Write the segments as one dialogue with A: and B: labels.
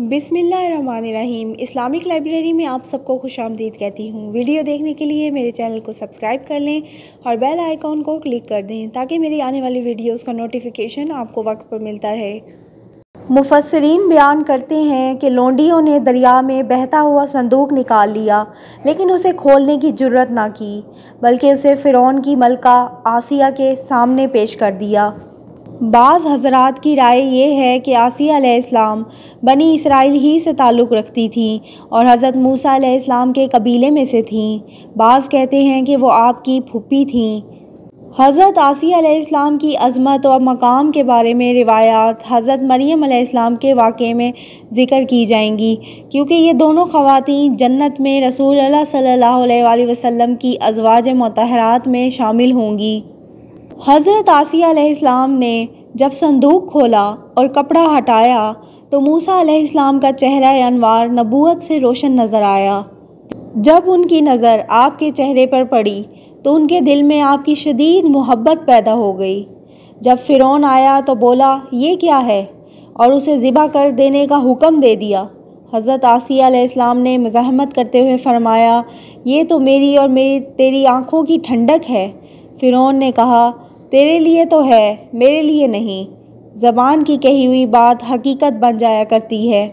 A: بسم اللہ الرحمن الرحیم۔ اسلامک لائبریری میں آپ سب کو خوش آمدید کہتی ہوں۔ ویڈیو دیکھنے کے لیے میرے چینل کو سبسکرائب کر لیں اور بیل آئیکن کو کلک کر دیں تاکہ میری آنے والی ویڈیوز کا نوٹیفیکیشن آپ کو وقت پر ملتا رہے۔ مفسرین بیان کرتے ہیں کہ لونڈیوں نے دریا میں بہتا ہوا صندوق نکال لیا لیکن اسے کھولنے کی جرأت نہ کی بلکہ اسے فرعون کی ملکہ آسیہ کے سامنے پیش کر دیا۔ بعض حضرات کی رائے یہ ہے کہ آسیہ علیہ السلام بنی اسرائیل ہی سے تعلق رکھتی تھیں اور حضرت موسیٰ علیہ السلام کے قبیلے میں سے تھیں۔ بعض کہتے ہیں کہ وہ آپ کی پھوپھی تھیں۔ حضرت آسیہ علیہ السلام کی عظمت اور مقام کے بارے میں روایات حضرت مریم علیہ السلام کے واقعے میں ذکر کی جائیں گی کیونکہ یہ دونوں خواتین جنت میں رسول اللہ صلی اللہ علیہ وآلہ وسلم کی ازواج مطہرات میں شامل ہوں گی۔ حضرت آسیہ علیہ السلام نے جب صندوق کھولا اور کپڑا ہٹایا تو موسیٰ علیہ السلام کا چہرہ انوار نبوت سے روشن نظر آیا۔ جب ان کی نظر آپ کے چہرے پر پڑی تو ان کے دل میں آپ کی شدید محبت پیدا ہو گئی۔ جب فرعون آیا تو بولا یہ کیا ہے اور اسے ذبح کر دینے کا حکم دے دیا۔ حضرت آسیہ علیہ السلام نے مزاحمت کرتے ہوئے فرمایا یہ تو میری اور تیری آنکھوں کی ٹھنڈک ہے۔ فرعون نے کہا تیرے لیے تو ہے میرے لیے نہیں، زبان کی کہی ہوئی بات حقیقت بن جایا کرتی ہے۔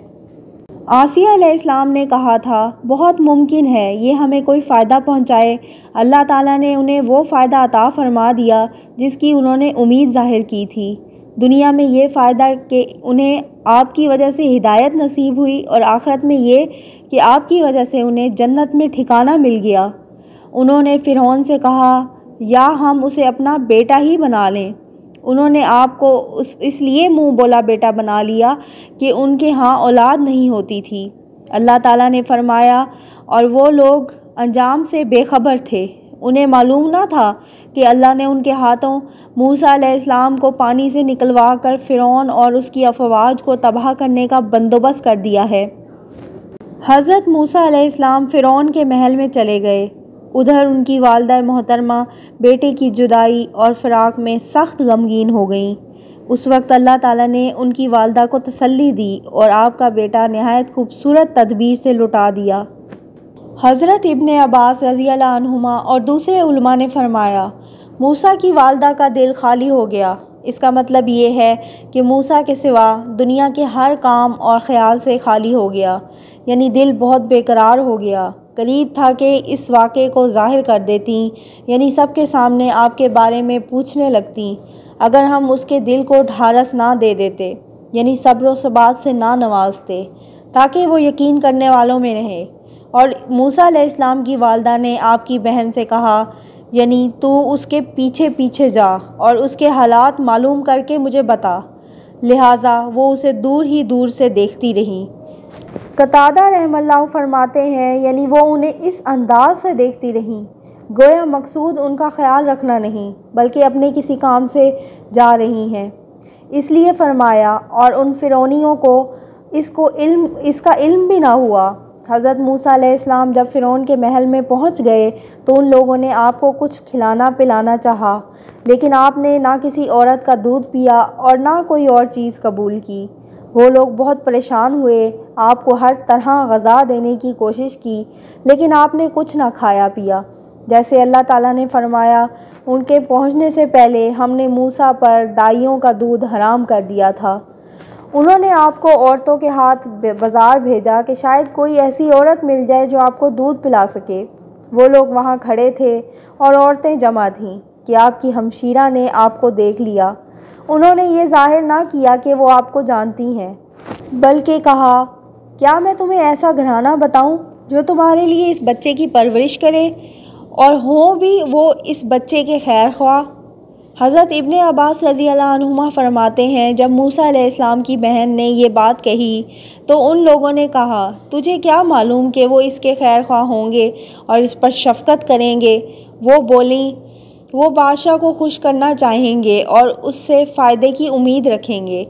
A: آسیہ علیہ السلام نے کہا تھا بہت ممکن ہے یہ ہمیں کوئی فائدہ پہنچائے۔ اللہ تعالیٰ نے انہیں وہ فائدہ عطا فرما دیا جس کی انہوں نے امید ظاہر کی تھی۔ دنیا میں یہ فائدہ کہ انہیں آپ کی وجہ سے ہدایت نصیب ہوئی اور آخرت میں یہ کہ آپ کی وجہ سے انہیں جنت میں ٹھکانہ مل گیا۔ انہوں نے فرعون سے کہا یا ہم اسے اپنا بیٹا ہی بنا لیں۔ انہوں نے آپ کو اس لیے منہ بولا بیٹا بنا لیا کہ ان کے ہاں اولاد نہیں ہوتی تھی۔ اللہ تعالیٰ نے فرمایا اور وہ لوگ انجام سے بے خبر تھے، انہیں معلوم نہ تھا کہ اللہ نے ان کے ہاتھوں موسیٰ علیہ السلام کو پانی سے نکلوا کر فرعون اور اس کی افواج کو تباہ کرنے کا بندوبست کر دیا ہے۔ حضرت موسیٰ علیہ السلام فرعون کے محل میں چلے گئے۔ ادھر ان کی والدہ محترمہ بیٹے کی جدائی اور فراق میں سخت غمگین ہو گئیں۔ اس وقت اللہ تعالیٰ نے ان کی والدہ کو تسلی دی اور آپ کا بیٹا نہایت خوبصورت تدبیر سے لٹا دیا۔ حضرت ابن عباس رضی اللہ عنہما اور دوسرے علماء نے فرمایا موسیٰ کی والدہ کا دل خالی ہو گیا۔ اس کا مطلب یہ ہے کہ موسیٰ کے سوا دنیا کے ہر کام اور خیال سے خالی ہو گیا، یعنی دل بہت بے قرار ہو گیا۔ قریب تھا کہ اس واقعے کو ظاہر کر دیتیں، یعنی سب کے سامنے آپ کے بارے میں پوچھنے لگتیں، اگر ہم اس کے دل کو ڈھارس نہ دے دیتے، یعنی صبر و ثبات سے نہ نوازتے تاکہ وہ یقین کرنے والوں میں رہے۔ اور موسیٰ علیہ السلام کی والدہ نے آپ کی بہن سے کہا یعنی تو اس کے پیچھے پیچھے جا اور اس کے حالات معلوم کر کے مجھے بتا، لہٰذا وہ اسے دور ہی دور سے دیکھتی رہیں۔ قتادہ رحمہ اللہ فرماتے ہیں یعنی وہ انہیں اس انداز سے دیکھتی رہیں گویا مقصود ان کا خیال رکھنا نہیں بلکہ اپنے کسی کام سے جا رہی ہیں۔ اس لیے فرمایا اور ان فرعونیوں کو اس کا علم بھی نہ ہوا۔ حضرت موسیٰ علیہ السلام جب فرعون کے محل میں پہنچ گئے تو ان لوگوں نے آپ کو کچھ کھلانا پلانا چاہا لیکن آپ نے نہ کسی عورت کا دودھ پیا اور نہ کوئی اور چیز قبول کی۔ وہ لوگ بہت پریشان ہوئے، آپ کو ہر طرح غذا دینے کی کوشش کی لیکن آپ نے کچھ نہ کھایا پیا۔ جیسے اللہ تعالیٰ نے فرمایا ان کے پہنچنے سے پہلے ہم نے موسیٰ پر دائیوں کا دودھ حرام کر دیا تھا۔ انہوں نے آپ کو عورتوں کے ہاتھ بازار بھیجا کہ شاید کوئی ایسی عورت مل جائے جو آپ کو دودھ پلا سکے۔ وہ لوگ وہاں کھڑے تھے اور عورتیں جمع تھیں کہ آپ کی ہمشیرہ نے آپ کو دیکھ لیا۔ انہوں نے یہ ظاہر نہ کیا کہ وہ آپ کو جانتی ہیں بلکہ کہا کیا میں تمہیں ایسا گھرانہ بتاؤں جو تمہارے لیے اس بچے کی پرورش کرے اور ہوں بھی وہ اس بچے کے خیر خواہ۔ حضرت ابن عباس رضی اللہ عنہما فرماتے ہیں جب موسیٰ علیہ السلام کی بہن نے یہ بات کہی تو ان لوگوں نے کہا تجھے کیا معلوم کہ وہ اس کے خیر خواہ ہوں گے اور اس پر شفقت کریں گے۔ وہ بولیں وہ بادشاہ کو خوش کرنا چاہیں گے اور اس سے فائدے کی امید رکھیں گے۔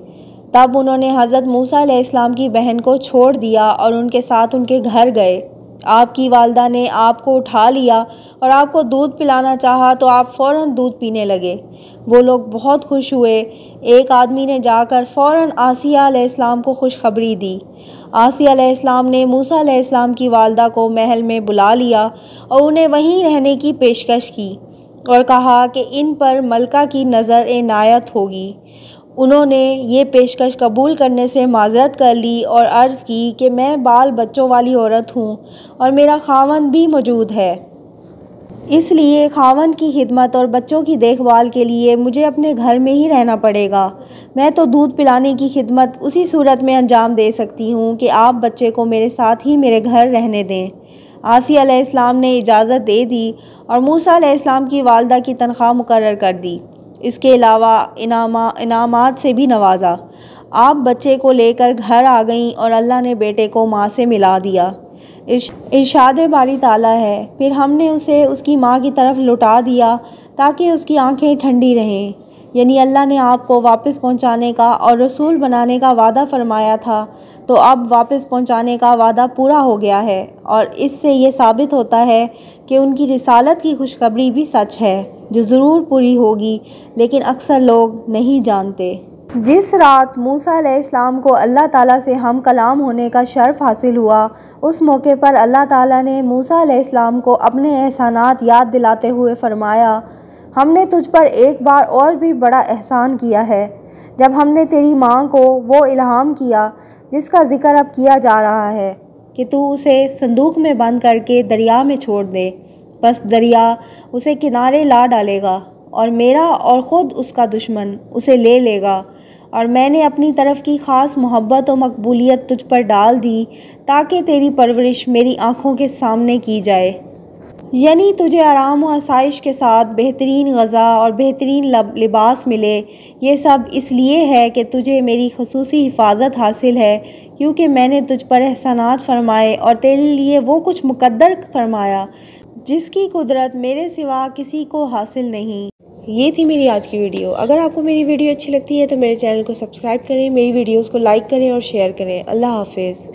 A: تب انہوں نے حضرت موسیٰ علیہ السلام کی بہن کو چھوڑ دیا اور ان کے ساتھ ان کے گھر گئے۔ آپ کی والدہ نے آپ کو اٹھا لیا اور آپ کو دودھ پلانا چاہا تو آپ فوراً دودھ پینے لگے۔ وہ لوگ بہت خوش ہوئے۔ ایک آدمی نے جا کر فوراً آسیہ علیہ السلام کو خوشخبری دی۔ آسیہ علیہ السلام نے موسیٰ علیہ السلام کی والدہ کو محل میں بلا لیا اور انہیں وہیں رہنے کی پیشکش کی اور کہا کہ ان پر ملکہ کی نظر عنایت ہوگی۔ انہوں نے یہ پیشکش قبول کرنے سے معذرت کر لی اور عرض کی کہ میں بال بچوں والی عورت ہوں اور میرا خاوند بھی موجود ہے، اس لیے خاوند کی خدمت اور بچوں کی دیکھ بھال کے لیے مجھے اپنے گھر میں ہی رہنا پڑے گا۔ میں تو دودھ پلانے کی خدمت اسی صورت میں انجام دے سکتی ہوں کہ آپ بچے کو میرے ساتھ ہی میرے گھر رہنے دیں۔ آسیہ علیہ السلام نے اجازت دے دی اور موسیٰ علیہ السلام کی والدہ کی تنخواہ مقرر کر دی۔ اس کے علاوہ انعامات سے بھی نوازا۔ آپ بچے کو لے کر گھر آ گئیں اور اللہ نے بیٹے کو ماں سے ملا دیا۔ ارشاد باری تعالیٰ ہے، پھر ہم نے اسے اس کی ماں کی طرف لوٹا دیا تاکہ اس کی آنکھیں ٹھنڈی رہیں۔ یعنی اللہ نے آپ کو واپس پہنچانے کا اور رسول بنانے کا وعدہ فرمایا تھا، تو اب واپس پہنچانے کا وعدہ پورا ہو گیا ہے، اور اس سے یہ ثابت ہوتا ہے کہ ان کی رسالت کی خوشخبری بھی سچ ہے، جو ضرور پوری ہوگی، لیکن اکثر لوگ نہیں جانتے۔ جس رات موسیٰ علیہ السلام کو اللہ تعالیٰ سے ہم کلام ہونے کا شرف حاصل ہوا، اس موقع پر اللہ تعالیٰ نے موسیٰ علیہ السلام کو اپنے احسانات یاد دلاتے ہوئے فرمایا، ہم نے تجھ پر ایک بار اور بھی بڑا احسان کیا ہے، جب ہم نے تیری ماں کو وہ الہام کیا جس کا ذکر اب کیا جا رہا ہے کہ تو اسے صندوق میں بند کر کے دریا میں چھوڑ دے، بس دریا اسے کنارے لا ڈالے گا اور میرا اور خود اس کا دشمن اسے لے لے گا، اور میں نے اپنی طرف کی خاص محبت و مقبولیت تجھ پر ڈال دی تاکہ تیری پرورش میری آنکھوں کے سامنے کی جائے۔ یعنی تجھے آرام و آسائش کے ساتھ بہترین غذا اور بہترین لباس ملے۔ یہ سب اس لیے ہے کہ تجھے میری خصوصی حفاظت حاصل ہے، کیونکہ میں نے تجھ پر احسانات فرمائے اور تیرے لیے وہ کچھ مقدر فرمایا جس کی قدرت میرے سوا کسی کو حاصل نہیں۔ یہ تھی میری آج کی ویڈیو۔ اگر آپ کو میری ویڈیو اچھی لگتی ہے تو میرے چینل کو سبسکرائب کریں، میری ویڈیوز کو لائک کریں اور شیئر کریں۔ اللہ حافظ۔